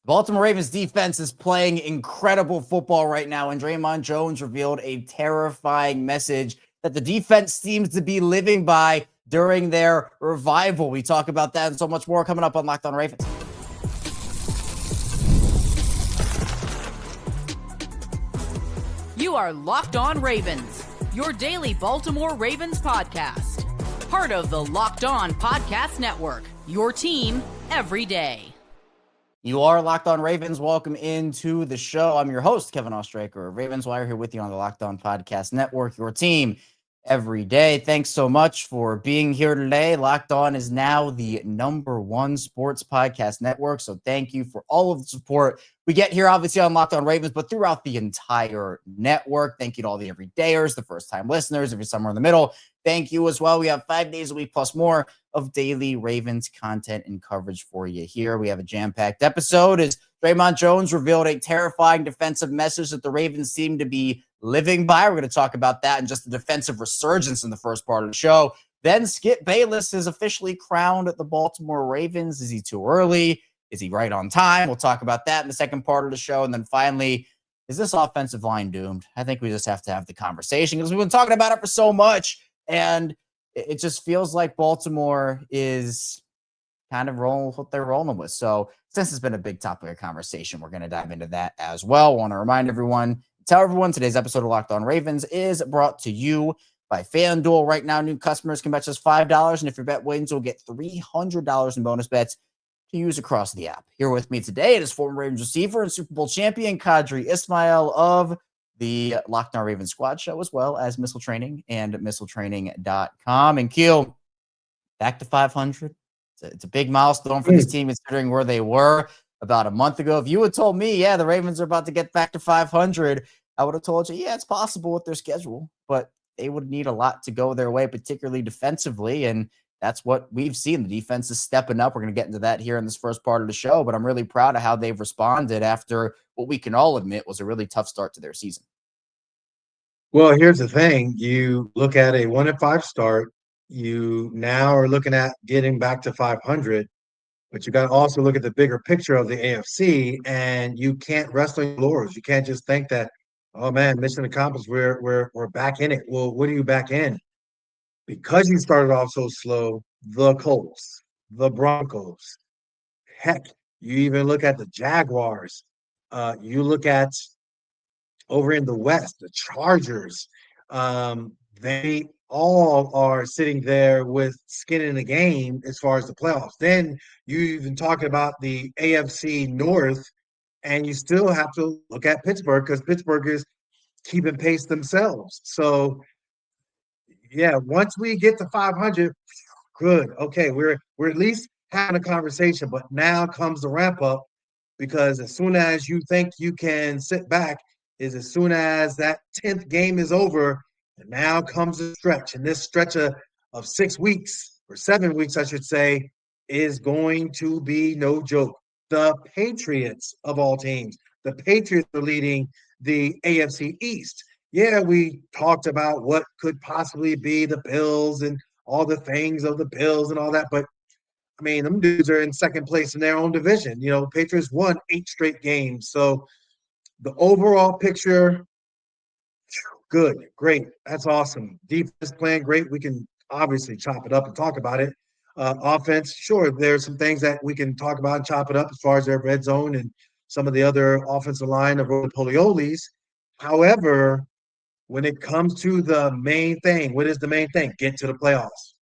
Baltimore Ravens defense is playing incredible football right now, and Dre'Mont Jones revealed a terrifying message that the defense seems to be living by during their revival. We talk about that and so much more coming up on Locked On Ravens. You are Locked On Ravens, your daily Baltimore Ravens podcast. Part of the Locked On Podcast Network, your team every day. You are Locked On Ravens. Welcome into the show. I'm your host, Kevin Oestreicher, Ravens Wire, here with you on the Locked On Podcast Network, your team every day. Thanks so much for being here today. Locked On is now the #1 sports podcast network, so thank you for all of the support we get here, obviously on Locked On Ravens, but throughout the entire network. Thank you to all the everydayers, the first-time listeners. If you're somewhere in the middle, thank you as well. We have 5 days a week plus more of daily Ravens content and coverage for you here. We have a jam-packed episode as Dre'Mont Jones revealed a terrifying defensive message that the Ravens seem to be living by. We're going to talk about that and just the defensive resurgence in the first part of the show. Then Skip Bayless is officially crowned at the Baltimore Ravens. Is he too early? Is he right on time? We'll talk about that in the second part of the show. And then finally, is this offensive line doomed? I think we just have to have the conversation because we've been talking about it for so much. And it just feels like Baltimore is kind of rolling with what they're rolling with. So since it's been a big topic of conversation, we're going to dive into that as well. I want to remind everyone, tell everyone today's episode of Locked On Ravens is brought to you by FanDuel. Right now, new customers can bet just $5. And if your bet wins, you'll get $300 in bonus bets to use across the app. Here with me today is former Ravens receiver and Super Bowl champion Qadry Ismail of the Locked On Ravens Squad Show, as well as Missile Training and missiletraining.com. And Q, back to 500. It's a big milestone for this team, considering where they were about a month ago. If you had told me, yeah, the Ravens are about to get back to 500, I would have told you, yeah, it's possible with their schedule, but they would need a lot to go their way, particularly defensively. And that's what we've seen. The defense is stepping up. We're going to get into that here in this first part of the show, but I'm really proud of how they've responded after what we can all admit was a really tough start to their season. Well, here's the thing. You look at a 1-5 start, you now are looking at getting back to 500, but you got to also look at the bigger picture of the AFC, and you can't rest on your laurels. You can't just think that, oh man, mission accomplished, we're back in it. Well, what are you back in? Because you started off so slow, the Colts, the Broncos, heck, you even look at the Jaguars. You look at over in the West, the Chargers. They all are sitting there with skin in the game as far as the playoffs. Then you even talking about the AFC North, and you still have to look at Pittsburgh because Pittsburgh is keeping pace themselves. So, yeah, once we get to 500, good. Okay, we're at least having a conversation, but now comes the ramp up because as soon as you think you can sit back is as soon as that 10th game is over, and now comes the stretch. And this stretch of 6 weeks or 7 weeks, I should say, is going to be no joke. The Patriots of all teams, the Patriots are leading the AFC East. Yeah, we talked about what could possibly be the Bills and all the things of the Bills and all that, but I mean, them dudes are in second place in their own division. You know, Patriots won 8 straight games. So the overall picture, good, great. That's awesome. Defense playing great. We can obviously chop it up and talk about it. Offense, sure, there's some things that we can talk about and chop it up as far as their red zone and some of the other offensive line of Poliolis. However, when it comes to the main thing, what is the main thing? Get to the playoffs.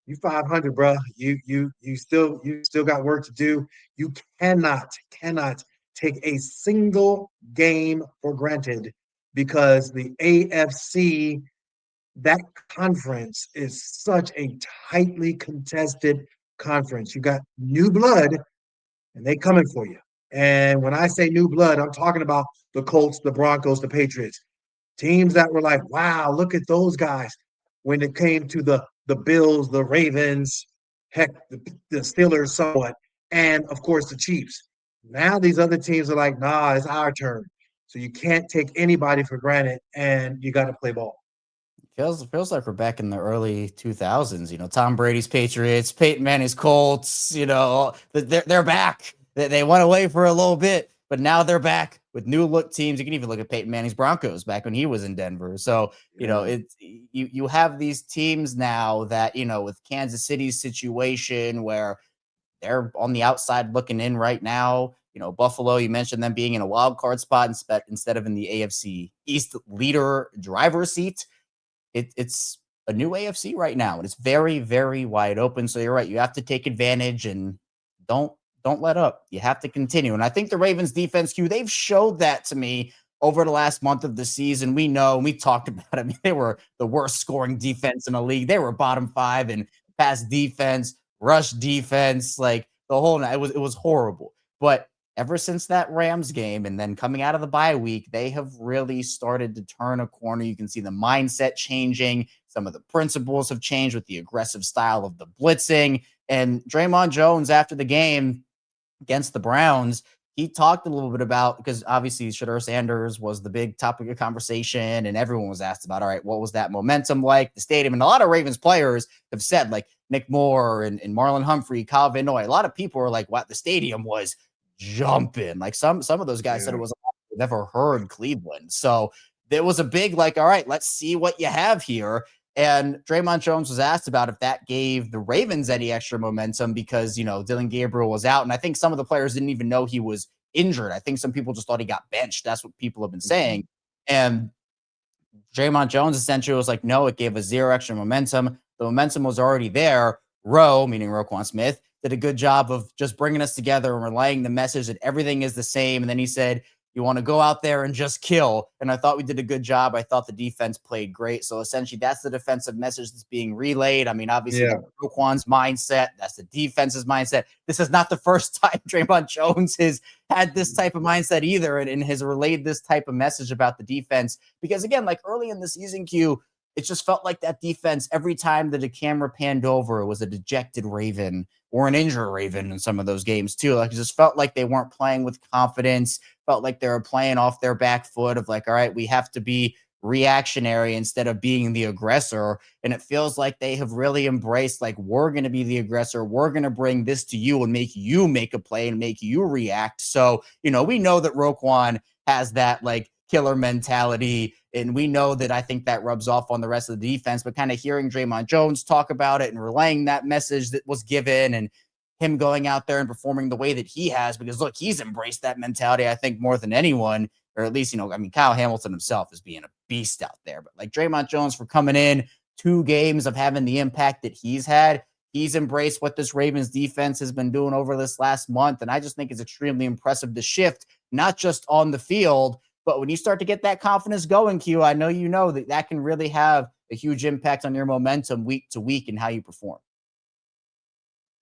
You 500, bro. You still got work to do. You cannot take a single game for granted because the AFC, that conference is such a tightly contested conference. You got new blood, and they coming for you. And when I say new blood, I'm talking about the Colts, the Broncos, the Patriots. Teams that were like, wow, look at those guys. When it came to the Bills, the Ravens, heck, the Steelers somewhat, and, of course, the Chiefs. Now these other teams are like, nah, it's our turn. So you can't take anybody for granted, and you got to play ball. Feels like we're back in the early 2000s. You know, Tom Brady's Patriots, Peyton Manning's Colts. You know, they're back. They went away for a little bit, but now they're back with new look teams. You can even look at Peyton Manning's Broncos back when he was in Denver. So, it's you have these teams now that, with Kansas City's situation where they're on the outside looking in right now. Buffalo, you mentioned them being in a wild card spot instead of in the AFC East leader driver's seat. It's a new AFC right now, and it's very, very wide open. So you're right. You have to take advantage and don't let up. You have to continue. And I think the Ravens defense, they've showed that to me over the last month of the season. We know, and we talked about it. I mean, they were the worst scoring defense in the league. They were bottom 5 in pass defense, rush defense, like the whole night. It was horrible. But ever since that Rams game and then coming out of the bye week, they have really started to turn a corner. You can see the mindset changing. Some of the principles have changed with the aggressive style of the blitzing. And Dre'Mont Jones, after the game against the Browns, he talked a little bit about, because obviously Shedeur Sanders was the big topic of conversation, and everyone was asked about, all right, what was that momentum like? The stadium, and a lot of Ravens players have said, like Nick Moore and Marlon Humphrey, Kyle Van Noy, a lot of people are like, what, the stadium was jumping. Like some of those guys said it was I've never heard Cleveland. So there was a big, like, all right, let's see what you have here. And Dre'Mont Jones was asked about if that gave the Ravens any extra momentum because, Dylan Gabriel was out. And I think some of the players didn't even know he was injured. I think some people just thought he got benched. That's what people have been saying. And Dre'Mont Jones essentially was like, no, it gave us 0 extra momentum. The momentum was already there. Meaning Roquan Smith, did a good job of just bringing us together and relaying the message that everything is the same. And then he said, you want to go out there and just kill. And I thought we did a good job. I thought the defense played great. So essentially that's the defensive message that's being relayed. I mean, obviously that's Roquan's mindset. That's the defense's mindset. This is not the first time Dre'Mont Jones has had this type of mindset either and has relayed this type of message about the defense. Because again, like early in the season, it just felt like that defense, every time that a camera panned over, it was a dejected Raven or an injured Raven in some of those games too. Like it just felt like they weren't playing with confidence, felt like they were playing off their back foot of like, all right, we have to be reactionary instead of being the aggressor. And it feels like they have really embraced, like, we're going to be the aggressor. We're going to bring this to you and make you make a play and make you react. So, we know that Roquan has that like killer mentality. And we know that I think that rubs off on the rest of the defense, but kind of hearing Dre'Mont Jones talk about it and relaying that message that was given and him going out there and performing the way that he has, because look, he's embraced that mentality, I think, more than anyone, or at least, Kyle Hamilton himself is being a beast out there, but like Dre'Mont Jones for coming in 2 games of having the impact that he's had, he's embraced what this Ravens defense has been doing over this last month. And I just think it's extremely impressive to shift, not just on the field, but when you start to get that confidence going, Q, I know that can really have a huge impact on your momentum week to week and how you perform.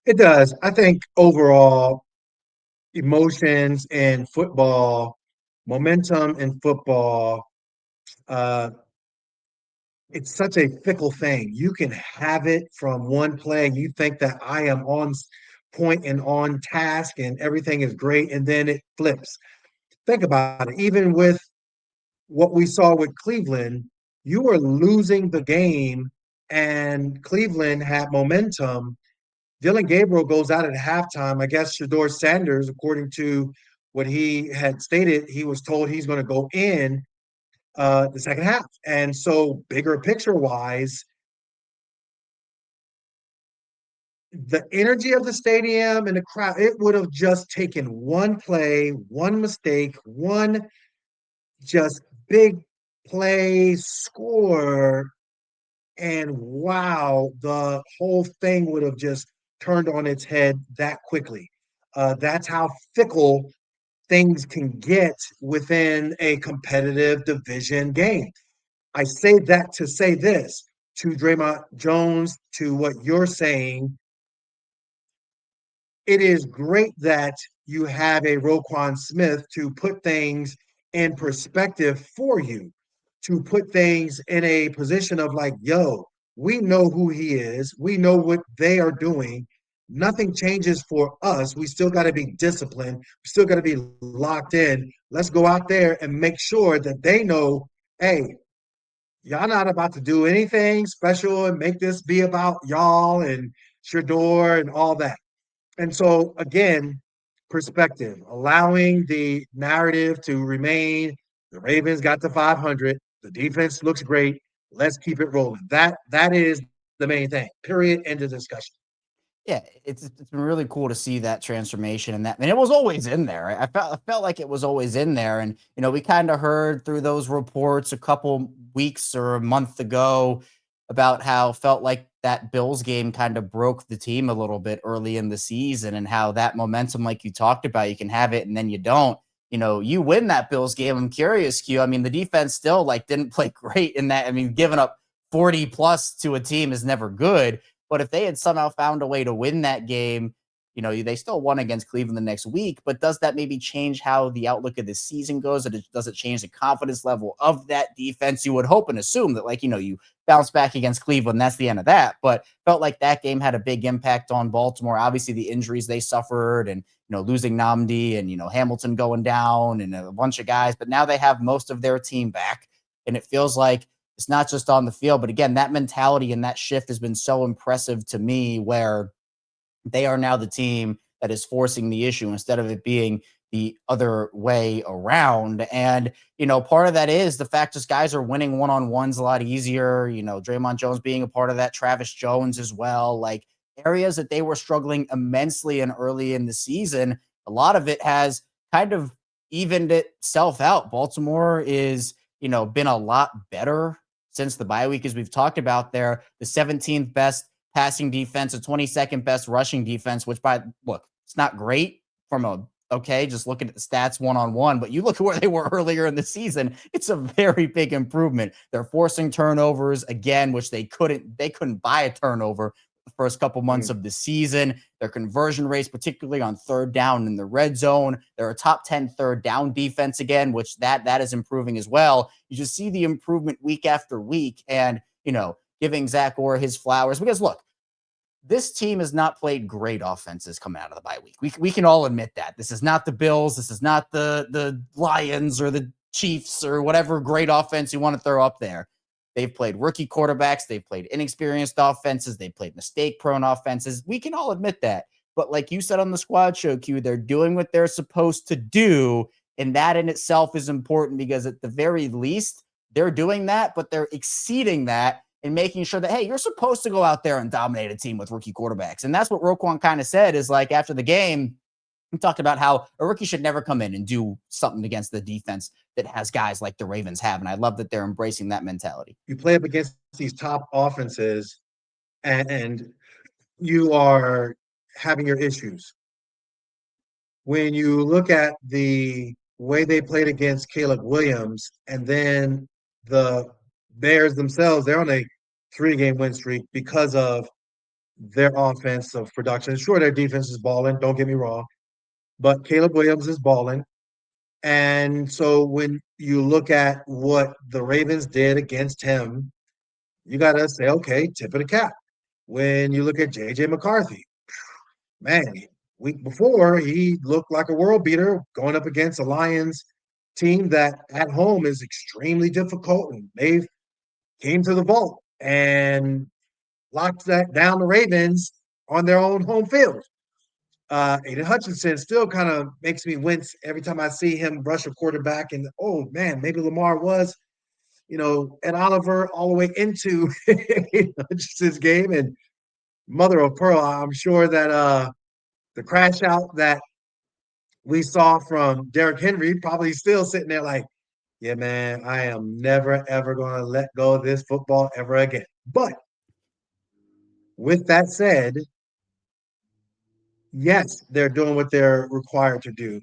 It does. I think overall, emotions in football, momentum in football, it's such a fickle thing. You can have it from one play and you think that I am on point and on task and everything is great, and then it flips. Think about it. Even with what we saw with Cleveland, you were losing the game and Cleveland had momentum. Dylan Gabriel goes out at halftime. I guess Shedeur Sanders, according to what he had stated, he was told he's going to go in the second half. And so, bigger picture wise, the energy of the stadium and the crowd, it would have just taken one play, one mistake, one just big play score, and wow, the whole thing would have just turned on its head that quickly. That's how fickle things can get within a competitive division game. I say that to say this to Dre'Mont Jones, to what you're saying. It is great that you have a Roquan Smith to put things in perspective for you, to put things in a position of like, yo, we know who he is. We know what they are doing. Nothing changes for us. We still got to be disciplined. We still got to be locked in. Let's go out there and make sure that they know, hey, y'all not about to do anything special and make this be about y'all and Shedeur and all that. And so, again, perspective, allowing the narrative to remain. The Ravens got to 500. The defense looks great. Let's keep it rolling. That is the main thing. Period. End of discussion. Yeah, it's been really cool to see that transformation and that, and it was always in there. I felt like it was always in there, and we kind of heard through those reports a couple weeks or a month ago about how felt like that Bills game kind of broke the team a little bit early in the season, and how that momentum, like you talked about, you can have it and then you don't. You win that Bills game. I'm curious, Q. I mean, the defense still didn't play great in that. I mean, giving up 40 plus to a team is never good. But if they had somehow found a way to win that game, they still won against Cleveland the next week. But does that maybe change how the outlook of the season goes? Or does it change the confidence level of that defense? You would hope and assume that, you bounce back against Cleveland, that's the end of that. But felt like that game had a big impact on Baltimore. Obviously, the injuries they suffered, and losing Namdi, and Hamilton going down, and a bunch of guys. But now they have most of their team back, and it feels like it's not just on the field, but again, that mentality and that shift has been so impressive to me, where they are now the team that is forcing the issue instead of it being the other way around. And, part of that is the fact just guys are winning one-on-ones a lot easier. Dre'Mont Jones being a part of that, Travis Jones as well, areas that they were struggling immensely in early in the season. A lot of it has kind of evened itself out. Baltimore is, been a lot better since the bye week, as we've talked about. They're the 17th best passing defense, the 22nd best rushing defense, which it's not great from just looking at the stats one-on-one, but you look at where they were earlier in the season, it's a very big improvement. They're forcing turnovers again, which they couldn't buy a turnover the first couple months of the season. Their conversion rates, particularly on third down in the red zone, they're a top 10 third down defense again, which that is improving as well. You just see the improvement week after week, and giving Zach Orr his flowers, because look, this team has not played great offenses coming out of the bye week. We can all admit that. This is not the Bills. This is not the Lions or the Chiefs or whatever great offense you want to throw up there. They've played rookie quarterbacks. They've played inexperienced offenses. They've played mistake-prone offenses. We can all admit that. But like you said on the squad show, Q, they're doing what they're supposed to do, and that in itself is important, because at the very least, they're doing that, but they're exceeding that and making sure that, hey, you're supposed to go out there and dominate a team with rookie quarterbacks. And that's what Roquan kind of said, is after the game, he talked about how a rookie should never come in and do something against the defense that has guys like the Ravens have. And I love that they're embracing that mentality. You play up against these top offenses, and you are having your issues. When you look at the way they played against Caleb Williams, and then the Bears themselves, they're on a 3-game win streak because of their offensive production. Sure, their defense is balling, don't get me wrong, but Caleb Williams is balling. And so when you look at what the Ravens did against him, you got to say, okay, tip of the cap. When you look at J.J. McCarthy, man, week before, he looked like a world beater going up against a Lions team that at home is extremely difficult, and they've came to the vault and locked that down the Ravens on their own home field. Aiden Hutchinson still kind of makes me wince every time I see him rush a quarterback, and oh man, maybe Lamar was, Ed Oliver all the way into Hutchinson's game. And mother of pearl, I'm sure that the crash out that we saw from Derrick Henry probably still sitting there like, yeah, man, I am never, ever going to let go of this football ever again. But with that said, yes, they're doing what they're required to do.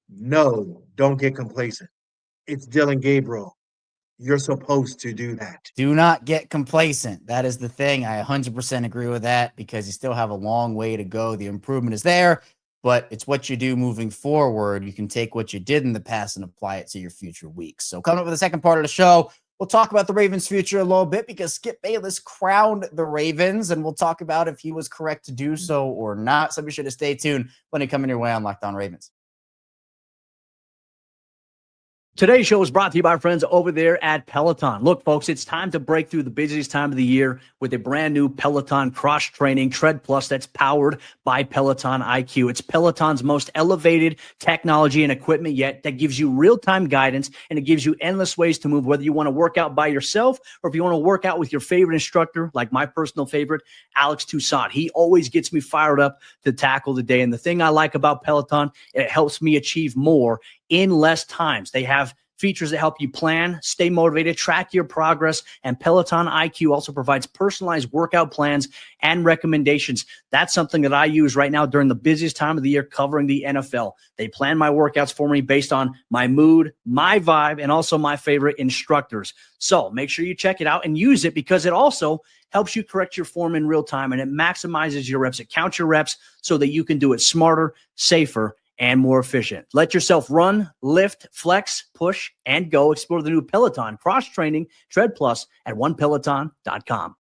No, don't get complacent. It's Dylan Gabriel. You're supposed to do that. Do not get complacent. That is the thing. I 100% agree with that, because you still have a long way to go. The improvement is there, but it's what you do moving forward. You can take what you did in the past and apply it to your future weeks. So coming up with the second part of the show, we'll talk about the Ravens' future a little bit, because Skip Bayless crowned the Ravens, and we'll talk about if he was correct to do so or not. So be sure to stay tuned when it coming your way on Locked On Ravens. Today's show is brought to you by our friends over there at Peloton. Look, folks, it's time to break through the busiest time of the year with a brand new Peloton cross-training Tread Plus that's powered by Peloton IQ. It's Peloton's most elevated technology and equipment yet that gives you real-time guidance, and it gives you endless ways to move, whether you want to work out by yourself or if you want to work out with your favorite instructor, like my personal favorite, Alex Toussaint. He always gets me fired up to tackle the day. And the thing I like about Peloton, it helps me achieve more in less times. They have features that help you plan, stay motivated, track your progress, and Peloton IQ also provides personalized workout plans and recommendations. That's something that I use right now during the busiest time of the year covering the NFL. They plan my workouts for me based on my mood, my vibe, and also my favorite instructors. So make sure you check it out and use it because it also helps you correct your form in real time, and it maximizes your reps. It counts your reps so that you can do it smarter, safer, and more efficient. Let yourself run, lift, flex, push, and go. Explore the new Peloton cross-training Tread Plus at onepeloton.com.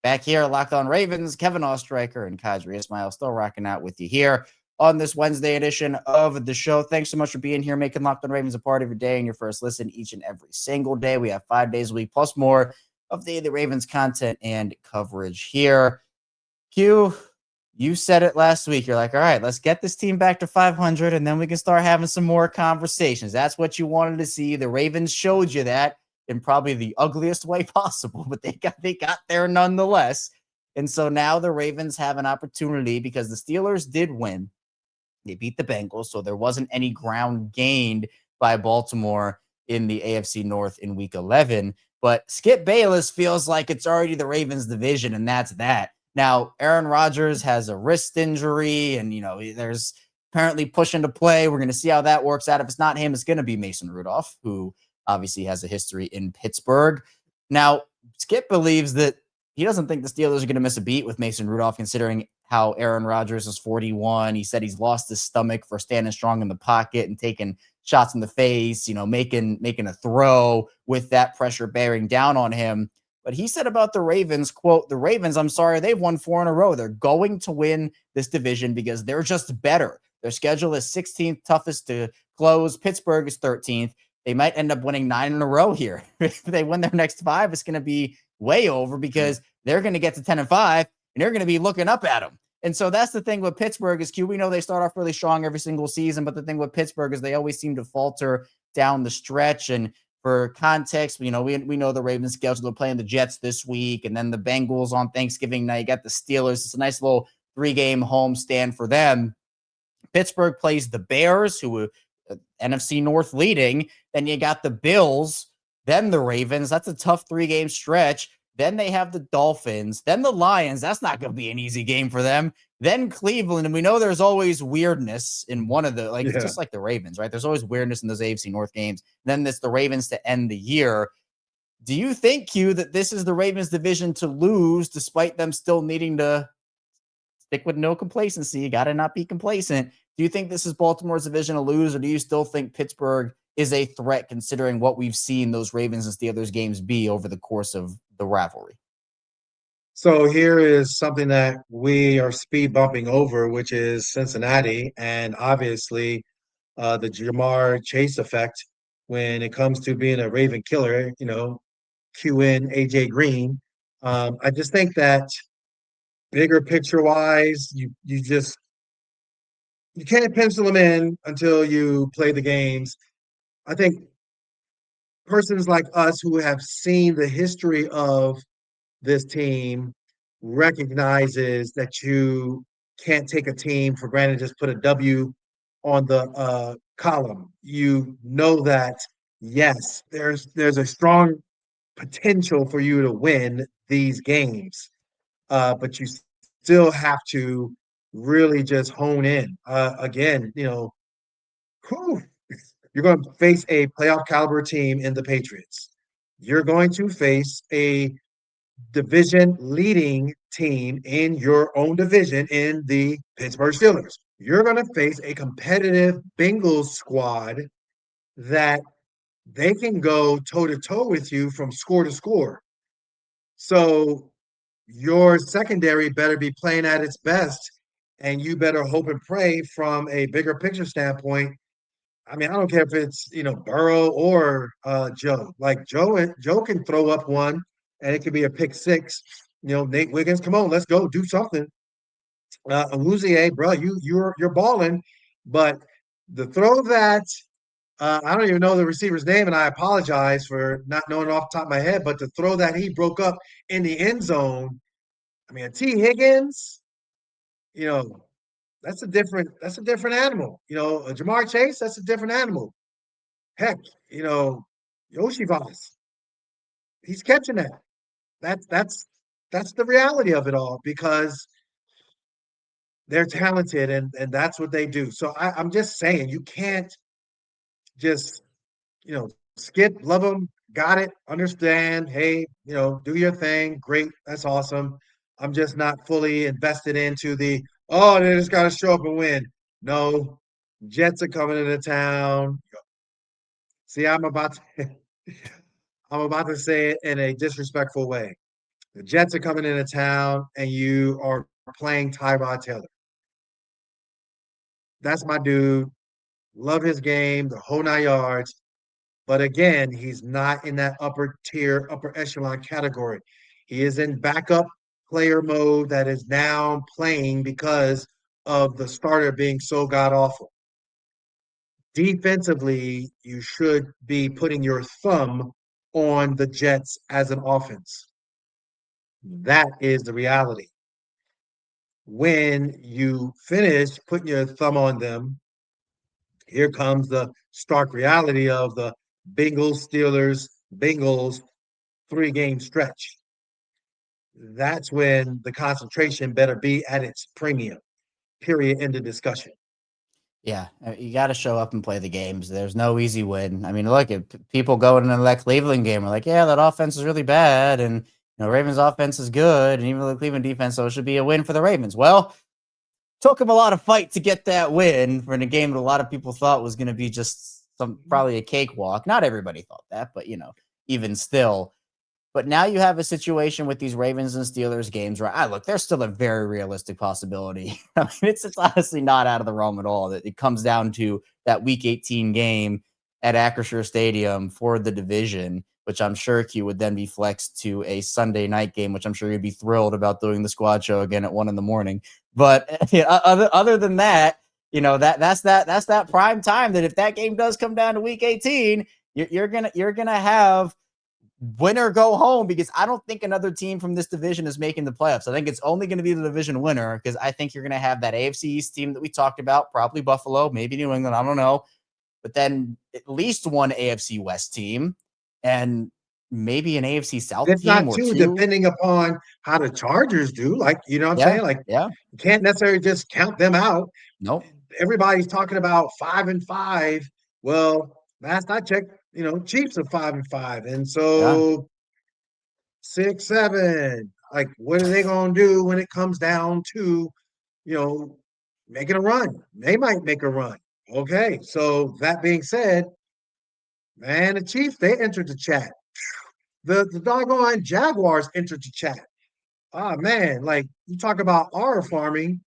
Back here, Locked On Ravens, Kevin Oestreicher and Qadry Ismail still rocking out with you here on this Wednesday edition of the show. Thanks so much for being here, making Locked On Ravens a part of your day and your first listen each and every single day. We have 5 days a week plus more of the Ravens content and coverage here. Q, you said it last week. You're like, all right, let's get this team back to 500, and then we can start having some more conversations. That's what you wanted to see. The Ravens showed you that in probably the ugliest way possible, but they got there nonetheless. And so now the Ravens have an opportunity because the Steelers did win. They beat the Bengals, so there wasn't any ground gained by Baltimore in the AFC North in Week 11. But Skip Bayless feels like it's already the Ravens division, and that's that. Now, Aaron Rodgers has a wrist injury, and, there's apparently pushing to play. We're going to see how that works out. If it's not him, it's going to be Mason Rudolph, who obviously has a history in Pittsburgh. Now, Skip believes that he doesn't think the Steelers are going to miss a beat with Mason Rudolph, considering how Aaron Rodgers is 41. He said he's lost his stomach for standing strong in the pocket and taking shots in the face, making a throw with that pressure bearing down on him. But he said about the Ravens, quote, the Ravens, I'm sorry, they've won 4 in a row. They're going to win this division because they're just better. Their schedule is 16th toughest to close. Pittsburgh is 13th. They might end up winning 9 in a row here. If they win their next 5, it's going to be way over because they're going to get to 10 and 5, and they're going to be looking up at them. And so that's the thing with Pittsburgh is, Q, we know they start off really strong every single season, but the thing with Pittsburgh is they always seem to falter down the stretch. And for context, we know the Ravens schedule. They're playing the Jets this week, and then the Bengals on Thanksgiving night. You got the Steelers. It's a nice little 3-game home stand for them. Pittsburgh plays the Bears, who are NFC North leading. Then you got the Bills, then the Ravens. That's a tough 3-game stretch. Then they have the Dolphins, then the Lions. That's not going to be an easy game for them. Then Cleveland, and we know there's always weirdness in one of the, it's just like the Ravens, right? There's always weirdness in those AFC North games. Then it's the Ravens to end the year. Do you think, Q, that this is the Ravens division to lose despite them still needing to stick with no complacency? You got to not be complacent. Do you think this is Baltimore's division to lose, or do you still think Pittsburgh is a threat considering what we've seen those Ravens and Steelers games be over the course of the rivalry? So here is something that we are speed bumping over, which is Cincinnati, and obviously the Jamar Chase effect when it comes to being a Raven killer, cue in AJ Green. I just think that bigger picture wise, you can't pencil them in until you play the games. I think persons like us who have seen the history of this team recognizes that you can't take a team for granted, just put a W on the column. You know that, yes, there's a strong potential for you to win these games, but you still have to really just hone in. Again, you're going to face a playoff caliber team in the Patriots. You're going to face a division leading team in your own division in the Pittsburgh Steelers. You're going to face a competitive Bengals squad that they can go toe to toe with you from score to score. So your secondary better be playing at its best, and you better hope and pray from a bigger picture standpoint I mean, I don't care if it's Burrow or Joe. Like Joe can throw up one, and it could be a pick six. Nate Wiggins, come on, let's go do something. Awuzie, bro, you're balling, but the throw that I don't even know the receiver's name, and I apologize for not knowing off the top of my head, but the throw that he broke up in the end zone. I mean, a T. Higgins, you know, that's a different animal. A Jamar Chase, that's a different animal. Heck, Yoshivas, he's catching that. That's the reality of it all because they're talented and that's what they do. So I'm just saying you can't just skip, love them, got it, understand. Hey, do your thing. Great, that's awesome. I'm just not fully invested into they just got to show up and win. No, Jets are coming into town. See, I'm about to say it in a disrespectful way. The Jets are coming into town, and you are playing Tyrod Taylor. That's my dude. Love his game, the whole 9 yards. But again, he's not in that upper tier, upper echelon category. He is in backup player mode that is now playing because of the starter being so god awful. Defensively, you should be putting your thumb on the Jets as an offense. That is the reality. When you finish putting your thumb on them, here comes the stark reality of the Bengals 3-game stretch. That's when the concentration better be at its premium. Period. End of discussion. Yeah, you got to show up and play the games. There's no easy win. I mean, look, if people going into that Cleveland game are like, yeah, that offense is really bad, and Ravens offense is good, and even the Cleveland defense, so it should be a win for the Ravens. Well, took them a lot of fight to get that win for a game that a lot of people thought was going to be just probably a cakewalk. Not everybody thought that, but even still. But now you have a situation with these Ravens and Steelers games where look, there's still a very realistic possibility. I mean, it's honestly not out of the realm at all that it comes down to that Week 18 game at Acrisure Stadium for the division, which I'm sure Q would then be flexed to a Sunday night game, which I'm sure you'd be thrilled about doing the squad show again at 1 a.m. But other than that, that's that prime time that if that game does come down to Week 18, you're gonna have win or go home, because I don't think another team from this division is making the playoffs. I think it's only going to be the division winner, because I think you're going to have that AFC East team that we talked about, probably Buffalo, maybe New England, I don't know. But then at least one AFC West team and maybe an AFC South It's team not or too, two. depending upon how the Chargers do. Like, you know what I'm Yeah, saying? Like, yeah. you can't necessarily just count them out. Nope. Everybody's talking about 5-5. Well, last I checked, Chiefs are 5-5. And Yeah. so 6-7. Like, what are they gonna do when it comes down to, making a run? They might make a run. Okay. So that being said, man, the Chiefs, they entered the chat. The doggone Jaguars entered the chat. Ah, man, like you talk about R farming.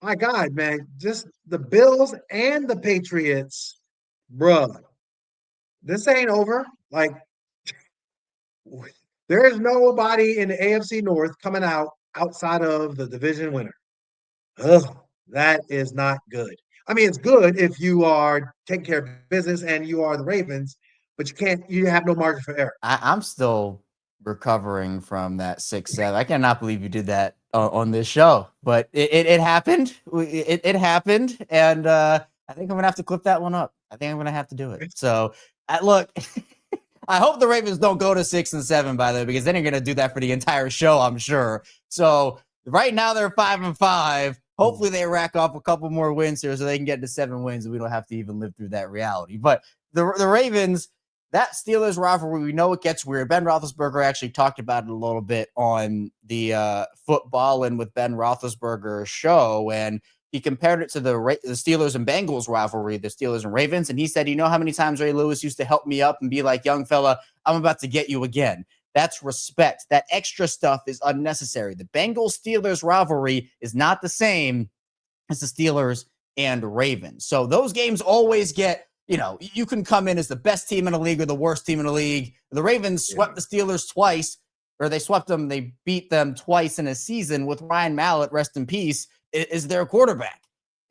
My God, man, just the Bills and the Patriots, bruh. This ain't over. Like, there is nobody in the AFC North coming out outside of the division winner. Ugh, that is not good. I mean, it's good if you are taking care of business and you are the Ravens, but you have no margin for error. I'm still recovering from that 6-7. I cannot believe you did that on this show, but it happened. It happened, and I think I'm gonna have to clip that one up. I think I'm gonna have to do it. So, look, I hope the Ravens don't go to 6-7, by the way, because then you're gonna do that for the entire show, I'm sure. So right now they're 5-5. Hopefully they rack up a couple more wins here so they can get to 7 wins, and we don't have to even live through that reality. But the Ravens. That Steelers rivalry, we know it gets weird. Ben Roethlisberger actually talked about it a little bit on the Footballin' with Ben Roethlisberger show, and he compared it to the Steelers and Bengals rivalry, the Steelers and Ravens, and he said, you know how many times Ray Lewis used to help me up and be like, young fella, I'm about to get you again. That's respect. That extra stuff is unnecessary. The Bengals-Steelers rivalry is not the same as the Steelers and Ravens. So those games always get you can come in as the best team in the league or the worst team in the league. The Ravens swept the Steelers twice, or they beat them twice in a season with Ryan Mallett, rest in peace, is their quarterback.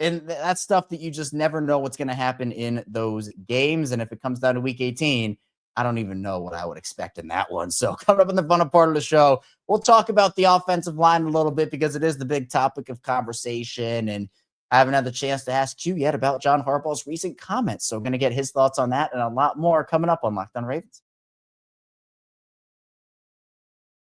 And that's stuff that you just never know what's going to happen in those games. And if it comes down to week 18, I don't even know what I would expect in that one. So coming up in the fun part of the show, we'll talk about the offensive line a little bit because it is the big topic of conversation. And I haven't had the chance to ask Q yet about John Harbaugh's recent comments. So I'm going to get his thoughts on that and a lot more coming up on Locked On Ravens.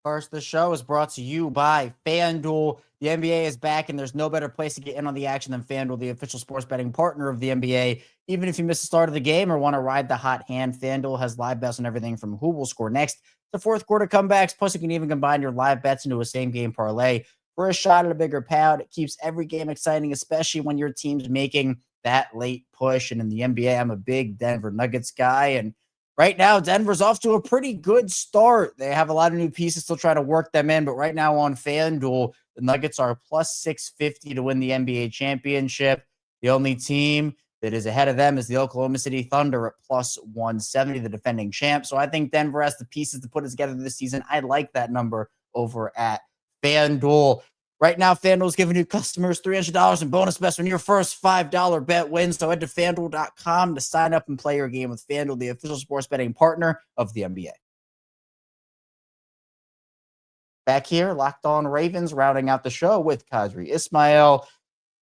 First, the show is brought to you by FanDuel. The NBA is back, and there's no better place to get in on the action than FanDuel, the official sports betting partner of the NBA. Even if you miss the start of the game or want to ride the hot hand, FanDuel has live bets on everything from who will score next to fourth quarter comebacks. Plus, you can even combine your live bets into a same-game parlay for a shot at a bigger payout. It keeps every game exciting, especially when your team's making that late push. And in the NBA, I'm a big Denver Nuggets guy, and right now, Denver's off to a pretty good start. They have a lot of new pieces, still trying to work them in. But right now on FanDuel, the Nuggets are plus 650 to win the NBA championship. The only team that is ahead of them is the Oklahoma City Thunder at plus 170, the defending champ. So I think Denver has the pieces to put it together this season. I like that number over at FanDuel. Right now, FanDuel is giving new customers $300 in bonus bets when your first $5 bet wins. So head to FanDuel.com to sign up and play your game with FanDuel, the official sports betting partner of the NBA. Back here, Locked On Ravens, rounding out the show with Qadry Ismail.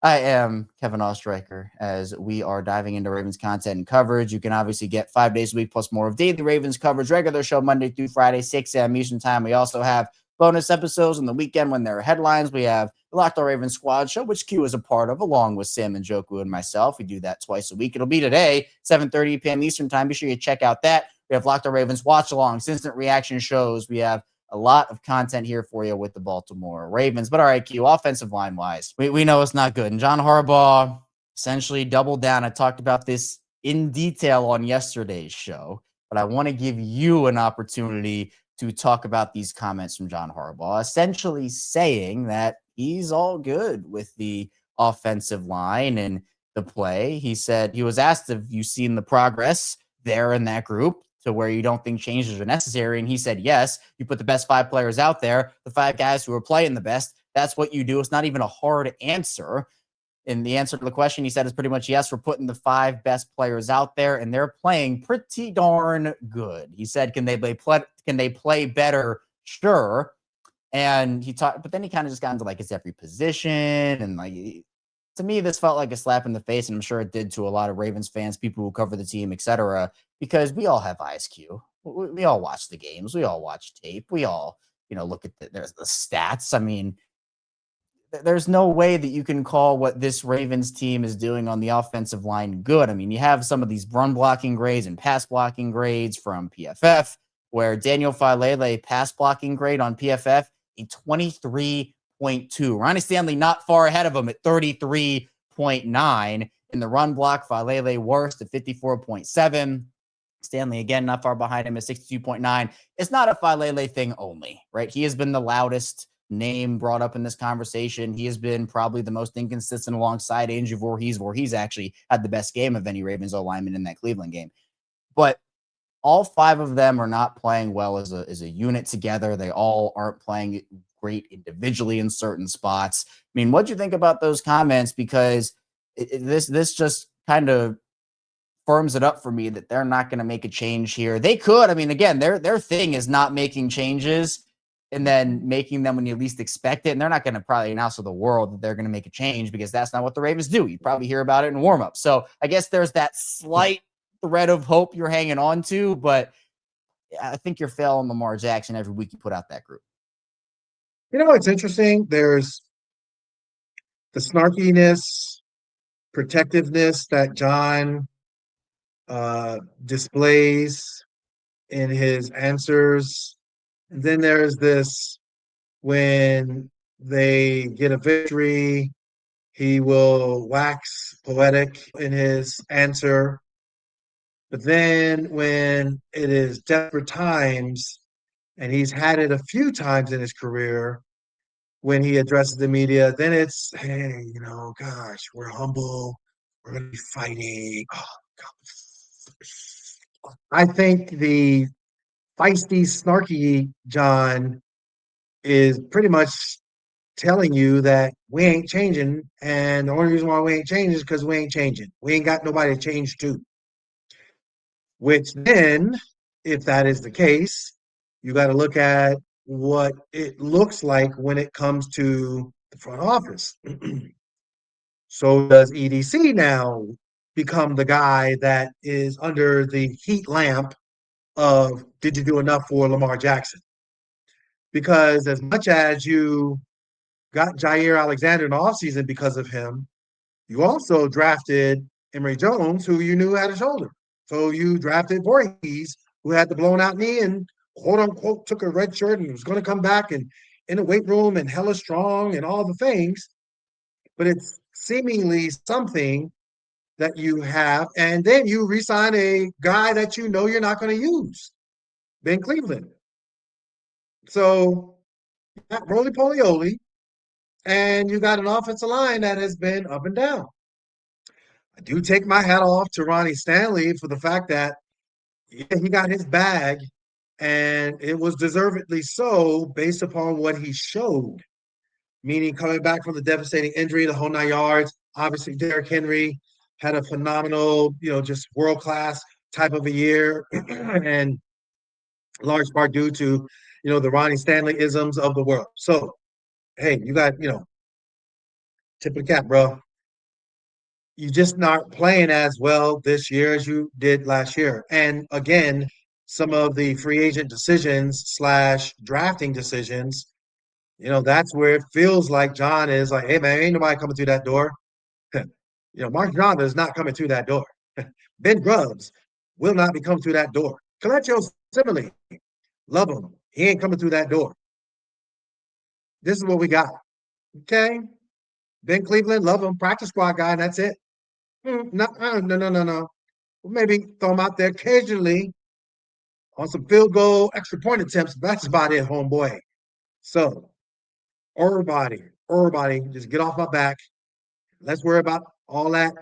I am Kevin Oestreicher as we are diving into Ravens content and coverage. You can obviously get 5 days a week plus more of daily Ravens coverage, regular show Monday through Friday, 6 a.m. Eastern time. We also have bonus episodes on the weekend when there are headlines. We have the Locked On Ravens Squad Show, which Q is a part of, along with Sam and Njoku and myself. We do that twice a week. It'll be today, 7:30 p.m. Eastern time. Be sure you check out that. We have Locked On Ravens Watch Alongs, instant reaction shows. We have a lot of content here for you with the Baltimore Ravens. But all right, Q, offensive line-wise, we know it's not good. And John Harbaugh essentially doubled down. I talked about this in detail on yesterday's show, but I want to give you an opportunity to talk about these comments from John Harbaugh, essentially saying that he's all good with the offensive line and the play. He said he was asked, have you seen the progress there in that group to where you don't think changes are necessary? And he said, yes, you put the best 5 players out there, the 5 guys who are playing the best. That's what you do. It's not even a hard answer. And the answer to the question, he said, is pretty much yes, we're putting the 5 best players out there, and they're playing pretty darn good. He said, can they play better? Sure. And he talked, but then he kind of just got into like it's every position. And like, to me, this felt like a slap in the face, and I'm sure it did to a lot of Ravens fans, people who cover the team, etc. Because we all have eyes, Q. We all watch the games. We all watch tape. We all, look at there's the stats. I mean, there's no way that you can call what this Ravens team is doing on the offensive line good. I mean, you have some of these run blocking grades and pass blocking grades from PFF, where Daniel Faalele pass blocking grade on PFF, a 23.2. Ronnie Stanley not far ahead of him at 33.9. In the run block, Faalele worst at 54.7. Stanley, again, not far behind him at 62.9. It's not a Faalele thing only, right? He has been the loudest name brought up in this conversation. He has been probably the most inconsistent alongside Andrew Voorhees. Voorhees actually had the best game of any Ravens O-lineman in that Cleveland game. But all 5 of them are not playing well as a unit together. They all aren't playing great individually in certain spots. I mean, what'd you think about those comments? Because this just kind of firms it up for me that they're not going to make a change here. They could. I mean, again, their thing is not making changes and then making them when you least expect it. And they're not going to probably announce to the world that they're going to make a change because that's not what the Ravens do. You probably hear about it in warm-up. So I guess there's that slight thread of hope you're hanging on to, but I think you're failing Lamar Jackson every week you put out that group. It's interesting. There's the snarkiness, protectiveness that John displays in his answers. And then there's this, when they get a victory, he will wax poetic in his answer. But then when it is desperate times, and he's had it a few times in his career, when he addresses the media, then it's, hey, gosh, we're humble. We're going to be fighting. Oh, God. I think the feisty, snarky John is pretty much telling you that we ain't changing, and the only reason why we ain't changing is because we ain't changing. We ain't got nobody to change to. Which then, if that is the case, you got to look at what it looks like when it comes to the front office. So does EDC now become the guy that is under the heat lamp of did you do enough for Lamar Jackson? Because as much as you got Jaire Alexander in the offseason because of him, you also drafted Emory Jones, who you knew had a shoulder. So you drafted Voorhees, who had the blown out knee and quote unquote took a red shirt and was going to come back and in the weight room and hella strong and all the things. But it's seemingly something that you have. And then you re-sign a guy that you know you're not going to use, Ben Cleveland. So you got roly poly and you got an offensive line that has been up and down. I do take my hat off to Ronnie Stanley for the fact that he got his bag, and it was deservedly so based upon what he showed. Meaning coming back from the devastating injury, the whole 9 yards. Obviously, Derrick Henry had a phenomenal, just world-class type of a year, and large part due to, the Ronnie Stanley isms of the world. So, hey, you got, tip of the cap, bro. You just not playing as well this year as you did last year. And again, some of the free agent decisions / drafting decisions, that's where it feels like John is like, hey, man, ain't nobody coming through that door. Mark John is not coming through that door. Ben Grubbs will not be coming through that door. Coleccio Simile, love him. He ain't coming through that door. This is what we got. Okay? Ben Cleveland, love him. Practice squad guy, and that's it. No. Maybe throw him out there occasionally on some field goal, extra point attempts. That's about it, homeboy. So, everybody, just get off my back. Let's worry about all that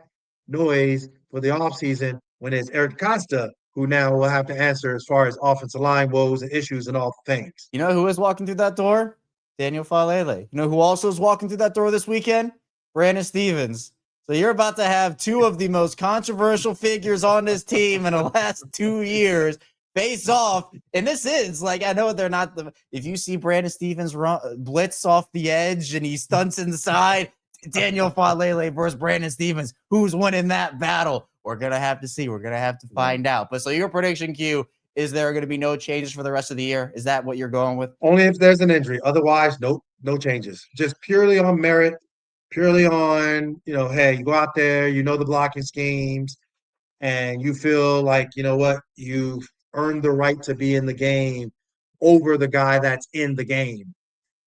noise for the offseason when it's Eric Costa who now will have to answer as far as offensive line woes and issues and all the things. You know who is walking through that door? Daniel Faalele. You know who also is walking through that door this weekend? Brandon Stephens. So you're about to have two of the most controversial figures on this team in the last 2 years face off. And this is like, I know they're not if you see Brandon Stephens blitz off the edge and he stunts inside, Daniel Faalele versus Brandon Stephens, who's winning that battle? We're going to have to see. We're going to have to find out. But so your prediction, Q, is there going to be no changes for the rest of the year? Is that what you're going with? Only if there's an injury. Otherwise, nope, no changes. Just purely on merit. Purely on, hey, you go out there, the blocking schemes, and you feel like, what, you've earned the right to be in the game over the guy that's in the game.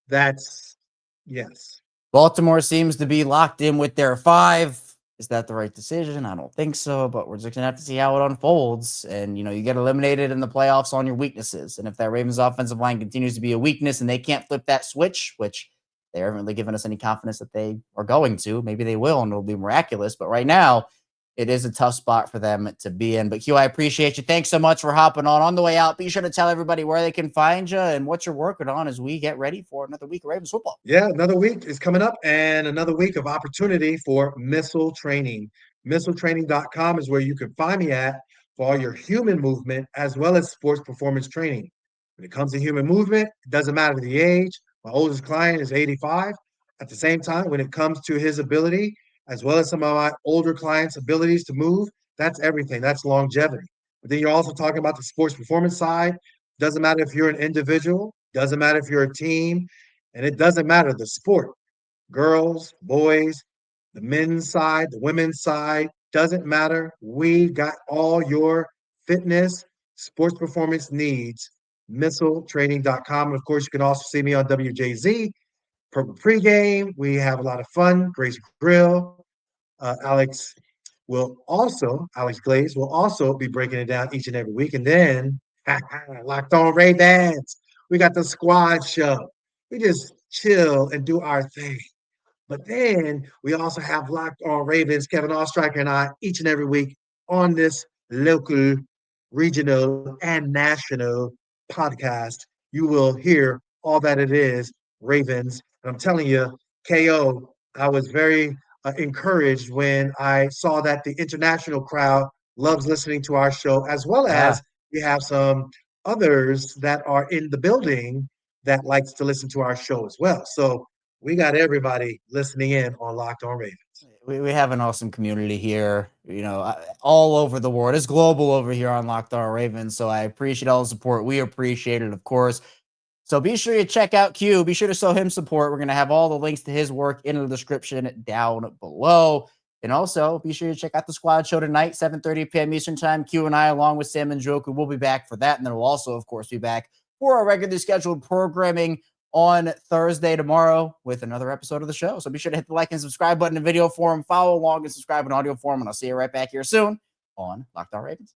That's, yes. Baltimore seems to be locked in with their 5. Is that the right decision? I don't think so, but we're just going to have to see how it unfolds. And, you get eliminated in the playoffs on your weaknesses. And if that Ravens offensive line continues to be a weakness and they can't flip that switch, which they haven't really given us any confidence that they are going to. Maybe they will, and it'll be miraculous. But right now, it is a tough spot for them to be in. But Q, I appreciate you. Thanks so much for hopping on. On the way out, be sure to tell everybody where they can find you and what you're working on as we get ready for another week of Ravens football. Yeah, another week is coming up, and another week of opportunity for missile training. MissileTraining.com is where you can find me at for all your human movement as well as sports performance training. When it comes to human movement, it doesn't matter the age. My oldest client is 85. At the same time, when it comes to his ability, as well as some of my older clients' abilities to move, that's everything. That's longevity. But then you're also talking about the sports performance side. Doesn't matter if you're an individual, doesn't matter if you're a team, and it doesn't matter the sport. Girls, boys, the men's side, the women's side, doesn't matter. We got all your fitness, sports performance needs. MissileTraining.com. And of course, you can also see me on WJZ, Purple Pregame. We have a lot of fun. Grace Grill. Alex Glaze will also be breaking it down each and every week. And then, Locked On Ravens. We got the squad show. We just chill and do our thing. But then we also have Locked On Ravens, Kevin Oestreicher and I, each and every week on this local, regional, and national podcast. You will hear all that it is, Ravens. And I'm telling you, KO, I was very encouraged when I saw that the international crowd loves listening to our show, as well Yeah. as we have some others that are in the building that likes to listen to our show as well. So we got everybody listening in on Locked On Ravens. We have an awesome community here, all over the world. It's global over here on Locked On Ravens. So I appreciate all the support. We appreciate it, of course. So be sure you check out Q. Be sure to show him support. We're going to have all the links to his work in the description down below. And also be sure you check out the squad show tonight, 7:30 p.m. Eastern time. Q and I, along with Sam and Joku, will be back for that. And then we'll also, of course, be back for our regularly scheduled programming on Thursday tomorrow with another episode of the show. So be sure to hit the like and subscribe button in video form, follow along and subscribe in audio form. And I'll see you right back here soon on Locked On Ravens.